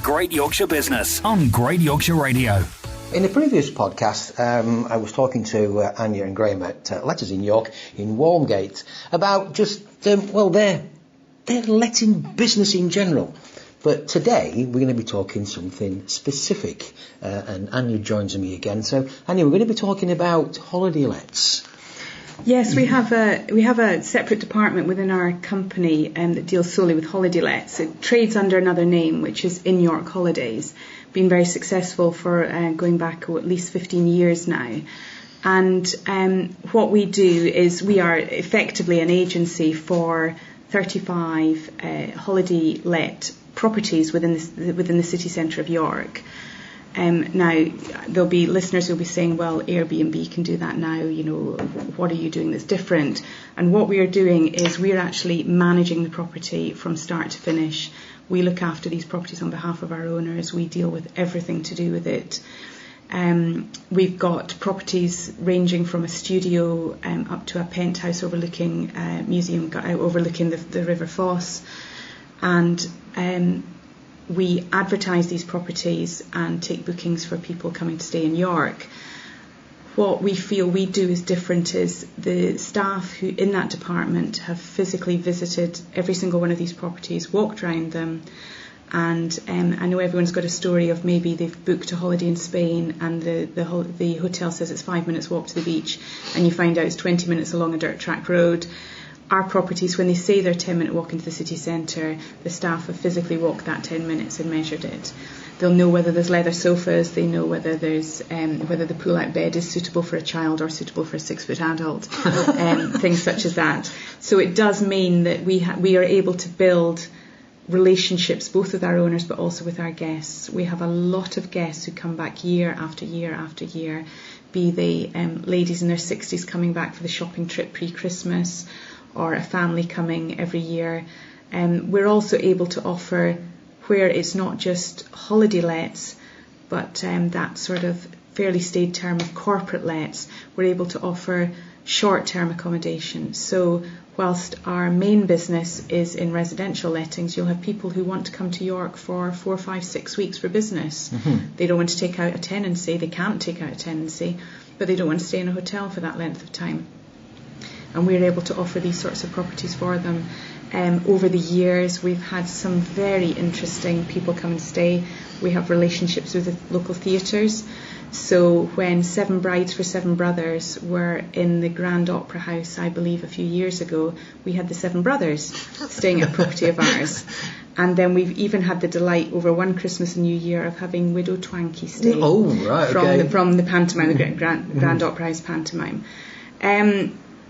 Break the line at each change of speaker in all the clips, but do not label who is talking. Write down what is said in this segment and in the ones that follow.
Great Yorkshire Business on Great Yorkshire Radio.
In the previous podcast, I was talking to Anya and Graham at Letters InYork in Walmgate about just, their letting business in general. But today, we're going to be talking something specific, and Anya joins me again. So, Anya, we're going to be talking about holiday lets.
Yes, we have a separate department within our company that deals solely with holiday lets. It trades under another name, which is InYork Holidays. Been very successful for going back at least 15 years now. And what we do is we are effectively an agency for 35 holiday let properties within the city centre of York. Now, there'll be listeners who'll be saying, well, Airbnb can do that now, what are you doing that's different? And what we are doing is we're actually managing the property from start to finish. We look after these properties on behalf of our owners. We deal with everything to do with it. We've got properties ranging from a studio up to a penthouse overlooking museum, overlooking the River Foss. And we advertise these properties and take bookings for people coming to stay in York. What we feel we do is different is the staff who in that department have physically visited every single one of these properties, walked around them, and I know everyone's got a story of maybe they've booked a holiday in Spain and the hotel says it's 5 minutes walk to the beach and you find out it's 20 minutes along a dirt track road. Our properties, when they say they're a 10-minute walk into the city centre, the staff have physically walked that 10 minutes and measured it. They'll know whether there's leather sofas, they know whether there's whether the pull-out bed is suitable for a child or suitable for a 6-foot adult, things such as that. So it does mean that we are able to build relationships both with our owners but also with our guests. We have a lot of guests who come back year after year after year, be they ladies in their 60s coming back for the shopping trip pre-Christmas, or a family coming every year. We're also able to offer where it's not just holiday lets, but that sort of fairly staid term of corporate lets. We're able to offer short-term accommodation. So whilst our main business is in residential lettings, you'll have people who want to come to York for 4, 5, 6 weeks for business. Mm-hmm. They don't want to take out a tenancy. They can't take out a tenancy, but they don't want to stay in a hotel for that length of time. And we're able to offer these sorts of properties for them. Over the years, we've had some very interesting people come and stay. We have relationships with the local theatres. So when 7 Brides for 7 Brothers were in the Grand Opera House, I believe a few years ago, we had the 7 Brothers staying at a property of ours. And then we've even had the delight over one Christmas and New Year of having Widow Twankey stay from the pantomime, the Grand Opera House pantomime.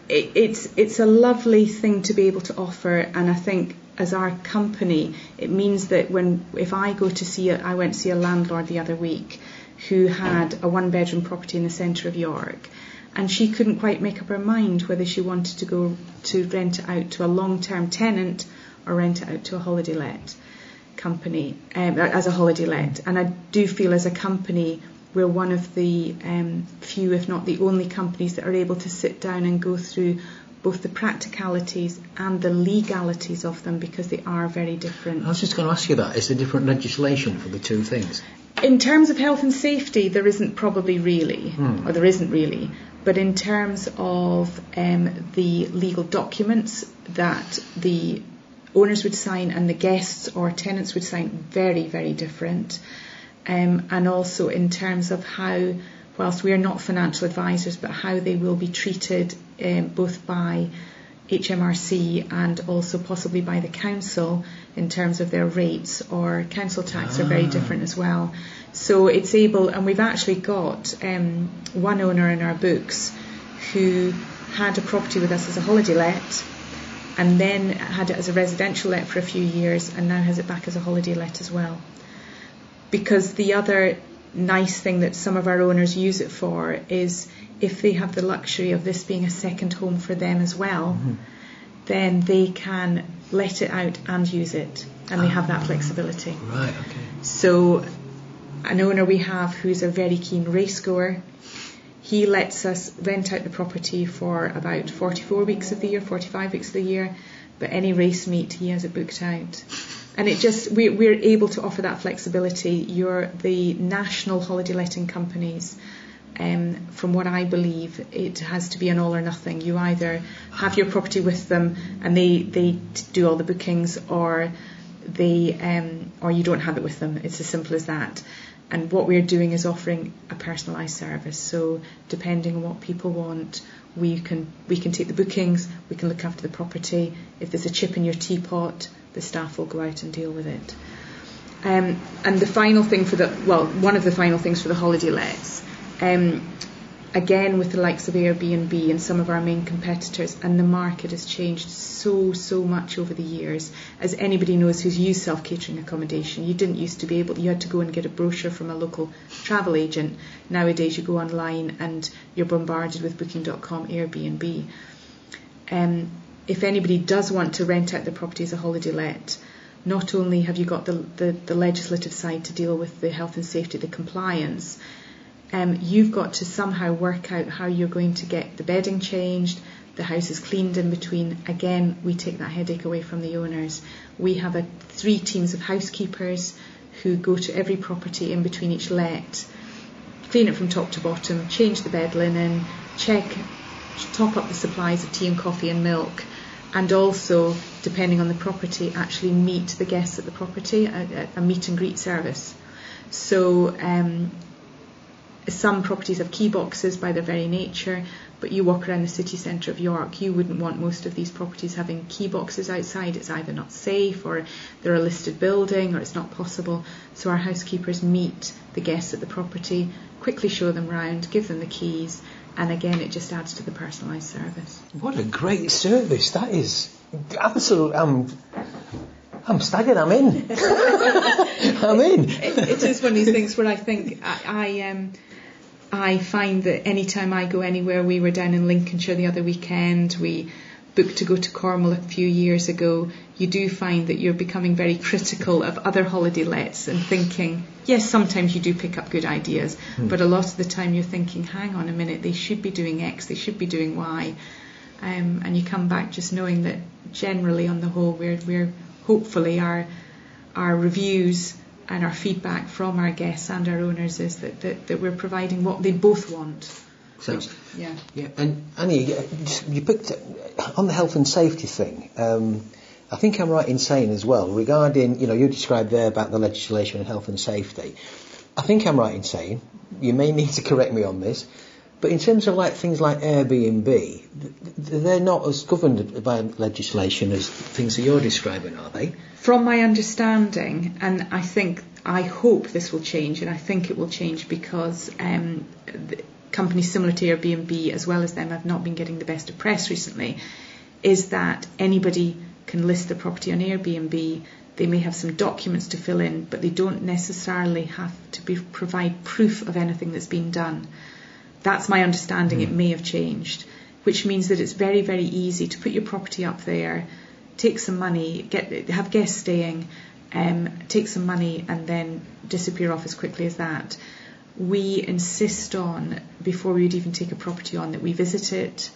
It's a lovely thing to be able to offer, and I think as our company it means that if I go to see I went to see a landlord the other week who had a 1-bedroom property in the centre of York, and she couldn't quite make up her mind whether she wanted to go to rent it out to a long-term tenant or rent it out to a holiday let company as a holiday let. And I do feel as a company we're one of the few, if not the only companies that are able to sit down and go through both the practicalities and the legalities of them, because they are very different.
I was just going to ask you that. Is there different legislation for the two things?
In terms of health and safety, there isn't probably really, or there isn't really. But in terms of the legal documents that the owners would sign and the guests or tenants would sign, very, very different. And also in terms of how, whilst we are not financial advisors, but how they will be treated both by HMRC and also possibly by the council in terms of their rates or council tax are very different as well. So it's able, and we've actually got one owner in our books who had a property with us as a holiday let and then had it as a residential let for a few years and now has it back as a holiday let as well. Because the other nice thing that some of our owners use it for is if they have the luxury of this being a second home for them as well, then they can let it out and use it, and they have that flexibility.
Right, okay.
So an owner we have who's a very keen race goer, he lets us rent out the property for about 44 weeks of the year, 45 weeks of the year, but any race meet, he has it booked out. And we're able to offer that flexibility. The national holiday letting companies, from what I believe, it has to be an all or nothing. You either have your property with them and they do all the bookings, or you don't have it with them. It's as simple as that. And what we're doing is offering a personalised service. So depending on what people want, we can take the bookings, we can look after the property. If there's a chip in your teapot, the staff will go out and deal with it. And the final thing one of the final things for the holiday lets, again with the likes of Airbnb and some of our main competitors, and the market has changed so much over the years. As anybody knows who's used self-catering accommodation, you didn't used to be able, you had to go and get a brochure from a local travel agent. Nowadays you go online and you're bombarded with booking.com, Airbnb. If anybody does want to rent out the property as a holiday let, not only have you got the legislative side to deal with the health and safety, the compliance, you've got to somehow work out how you're going to get the bedding changed, the house is cleaned in between. Again, we take that headache away from the owners. We have 3 teams of housekeepers who go to every property in between each let, clean it from top to bottom, change the bed linen, top up the supplies of tea and coffee and milk, and also, depending on the property, actually meet the guests at the property, a meet and greet service. So some properties have key boxes by their very nature, but you walk around the city centre of York, you wouldn't want most of these properties having key boxes outside. It's either not safe, or they're a listed building, or it's not possible. So our housekeepers meet the guests at the property, quickly show them round, give them the keys, and again it just adds to the personalised service.
What a great service that is. Absolutely, I'm staggered. I'm in. I'm in.
It is one of these things where I think I find that anytime I go anywhere, we were down in Lincolnshire the other weekend, we booked to go to Cornwall a few years ago, you do find that you're becoming very critical of other holiday lets and thinking, yes, sometimes you do pick up good ideas, but a lot of the time you're thinking, hang on a minute, they should be doing X, they should be doing Y. And you come back just knowing that generally on the whole we're hopefully our reviews and our feedback from our guests and our owners is that we're providing what they both want.
So,
yeah.
And Anya, you picked on the health and safety thing. I think I'm right in saying as well, regarding, you described there about the legislation and health and safety. I think I'm right in saying, you may need to correct me on this, but in terms of things like Airbnb, they're not as governed by legislation as things that you're describing, are they?
From my understanding, and I hope this will change, and I think it will change because companies similar to Airbnb, as well as them, have not been getting the best of press recently, is that anybody can list the property on Airbnb. They may have some documents to fill in, but they don't necessarily have to provide proof of anything that's been done. That's my understanding. It may have changed, which means that it's very, very easy to put your property up there, take some money, have guests staying, take some money, and then disappear off as quickly as that. We insist on, before we would even take a property on, that we visit it,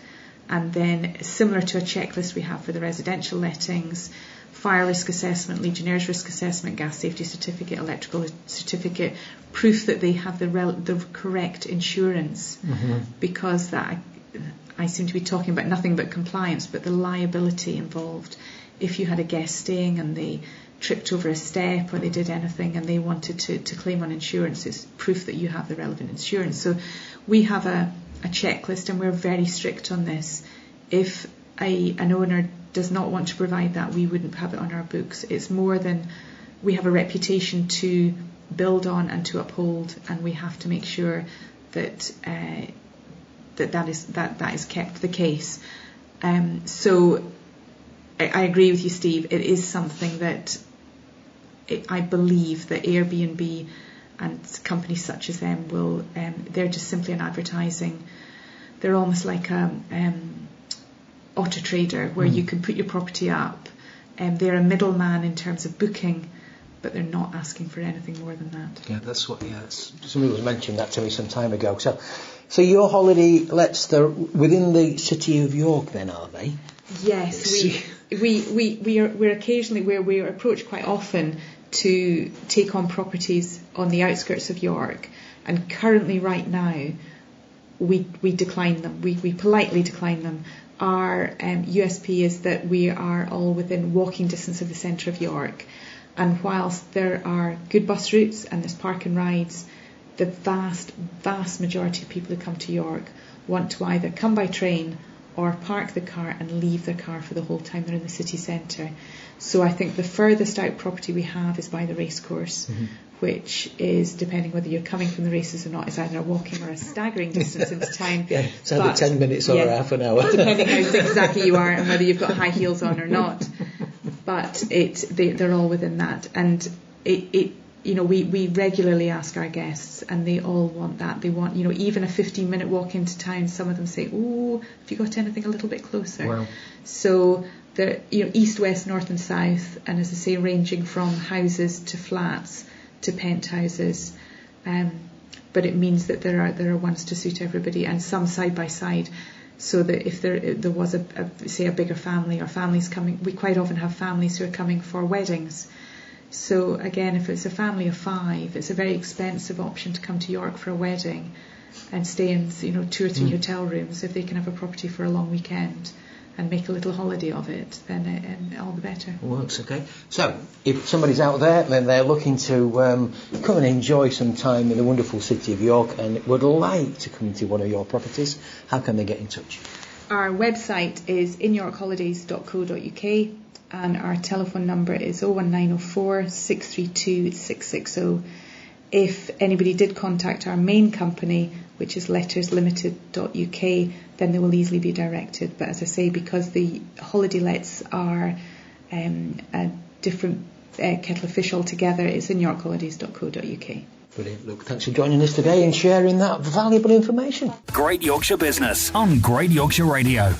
and then, similar to a checklist we have for the residential lettings, fire risk assessment, Legionnaire's risk assessment, gas safety certificate, electrical certificate, proof that they have the correct insurance, because that I seem to be talking about nothing but compliance, but the liability involved. If you had a guest staying and they tripped over a step or they did anything and they wanted to claim on insurance, it's proof that you have the relevant insurance. So we have a checklist, and we're very strict on this. If an owner does not want to provide that, we wouldn't have it on our books. It's more than, we have a reputation to build on and to uphold, and we have to make sure that that is kept the case. So I agree with you, Steve. It is something that I believe that Airbnb and companies such as them will. They're just simply an advertising. They're almost like Auto Trader, where you can put your property up, and they're a middleman in terms of booking, but they're not asking for anything more than that.
Yeah, that's what. Yeah, somebody was mentioning that to me some time ago. So your holiday lets, they're within the city of York, then, are they?
Yes, we're occasionally we're approached quite often to take on properties on the outskirts of York, and currently right now we decline them. We politely decline them. Our USP is that we are all within walking distance of the centre of York, and whilst there are good bus routes and there's park and rides, the vast majority of people who come to York want to either come by train or park the car and leave their car for the whole time they're in the city centre. So I think the furthest out property we have is by the racecourse, which is, depending whether you're coming from the races or not, is either a walking or a staggering distance into town.
Yeah, it's either 10 minutes or half an hour.
Depending how exactly you are and whether you've got high heels on or not. But they're all within that. And we regularly ask our guests, and they all want that. They want, even a 15-minute walk into town. Some of them say, "Oh, have you got anything a little bit closer?"
Wow.
So the east, west, north, and south, and as I say, ranging from houses to flats to penthouses. But it means that there are ones to suit everybody, and some side by side. So that if there was a bigger family or families coming, we quite often have families who are coming for weddings. So again, if it's a family of 5, it's a very expensive option to come to York for a wedding and stay in 2 or 3 hotel rooms. If they can have a property for a long weekend and make a little holiday of it, then all the better.
Works, okay. So if somebody's out there and they're looking to come and enjoy some time in the wonderful city of York and would like to come to one of your properties, how can they get in touch?
Our website is InYorkHolidays.co.uk. and our telephone number is 01904 632 660. If anybody did contact our main company, which is Letters Ltd.uk, then they will easily be directed. But as I say, because the holiday lets are a different kettle of fish altogether, it's InYorkHolidays.co.uk.
Brilliant. Look, thanks for joining us today and sharing that valuable information.
Great Yorkshire Business on Great Yorkshire Radio.